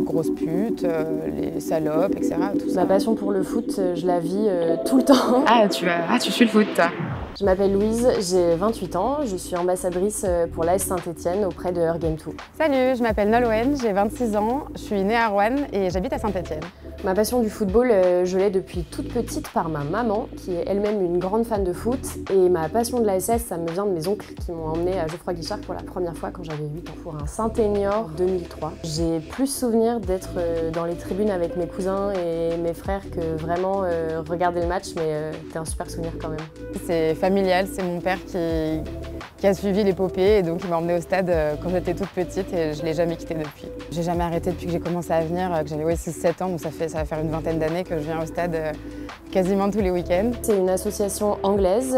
grosses putes, les salopes, etc. Tout ça. Ma passion pour le foot, je la vis tout le temps. Tu suis le foot, toi? Je m'appelle Louise, j'ai 28 ans, je suis ambassadrice pour l'AS Saint-Etienne auprès de Her Game 2. Salut, je m'appelle Nolwenn, j'ai 26 ans, je suis née à Rouen et j'habite à Saint-Etienne. Ma passion du football, je l'ai depuis toute petite par ma maman, qui est elle-même une grande fan de foot. Et ma passion de l'ASS, ça me vient de mes oncles qui m'ont emmenée à Geoffroy Guichard pour la première fois quand j'avais 8 ans, pour un Saint-Aignan 2003. J'ai plus souvenir d'être dans les tribunes avec mes cousins et mes frères que vraiment regarder le match, mais c'était un super souvenir quand même. C'est familial, c'est mon père qui a suivi l'épopée et donc il m'a emmenée au stade quand j'étais toute petite et je ne l'ai jamais quitté depuis. J'ai jamais arrêté depuis que j'ai commencé à venir, que j'avais 6-7 ans, donc ça va faire une vingtaine d'années que je viens au stade quasiment tous les week-ends. C'est une association anglaise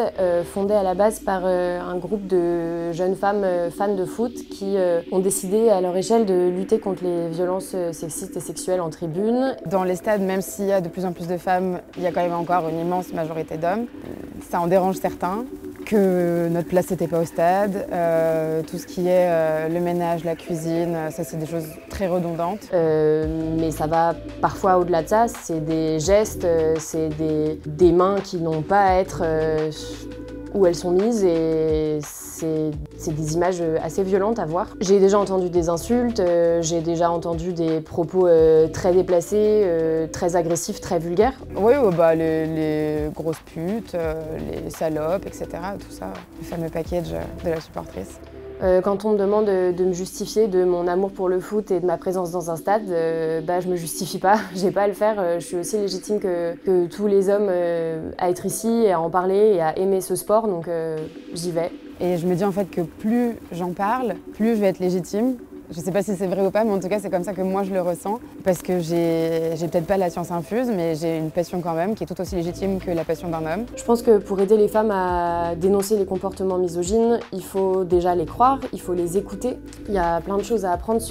fondée à la base par un groupe de jeunes femmes fans de foot qui ont décidé à leur échelle de lutter contre les violences sexistes et sexuelles en tribune. Dans les stades, même s'il y a de plus en plus de femmes, il y a quand même encore une immense majorité d'hommes. Ça en dérange certains, que notre place n'était pas au stade, tout ce qui est le ménage, la cuisine, ça c'est des choses très redondantes. Mais ça va parfois au-delà de ça, c'est des gestes, c'est des mains qui n'ont pas à être où elles sont mises et c'est des images assez violentes à voir. J'ai déjà entendu des insultes, j'ai déjà entendu des propos très déplacés, très agressifs, très vulgaires. Oui, les grosses putes, les salopes, etc. Tout ça, le fameux package de la supportrice. Quand on me demande de me justifier de mon amour pour le foot et de ma présence dans un stade, je me justifie pas, j'ai pas à le faire. Je suis aussi légitime que tous les hommes à être ici et à en parler et à aimer ce sport, donc j'y vais. Et je me dis en fait que plus j'en parle, plus je vais être légitime. Je sais pas si c'est vrai ou pas, mais en tout cas c'est comme ça que moi je le ressens. Parce que j'ai peut-être pas la science infuse, mais j'ai une passion quand même qui est tout aussi légitime que la passion d'un homme. Je pense que pour aider les femmes à dénoncer les comportements misogynes, il faut déjà les croire, il faut les écouter. Il y a plein de choses à apprendre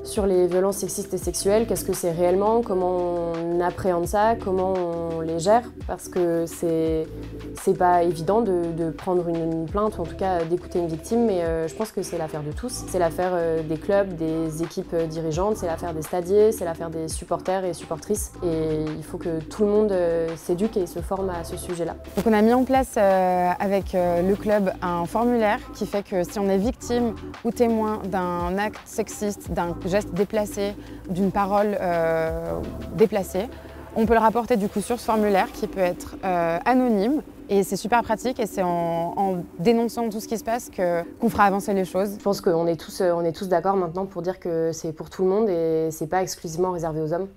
sur les violences sexistes et sexuelles, qu'est-ce que c'est réellement, comment on appréhende ça, comment on les gère, parce que c'est pas évident de prendre une plainte ou en tout cas d'écouter une victime, mais je pense que c'est l'affaire de tous. C'est l'affaire des clubs, des équipes dirigeantes, c'est l'affaire des stadiers, c'est l'affaire des supporters et supportrices et il faut que tout le monde s'éduque et se forme à ce sujet-là. Donc on a mis en place avec le club un formulaire qui fait que si on est victime ou témoin d'un acte sexiste, d'un geste déplacé, d'une parole déplacée, on peut le rapporter du coup sur ce formulaire qui peut être anonyme et c'est super pratique et c'est en dénonçant tout ce qui se passe qu'on fera avancer les choses. Je pense qu'on est tous d'accord maintenant pour dire que c'est pour tout le monde et c'est pas exclusivement réservé aux hommes.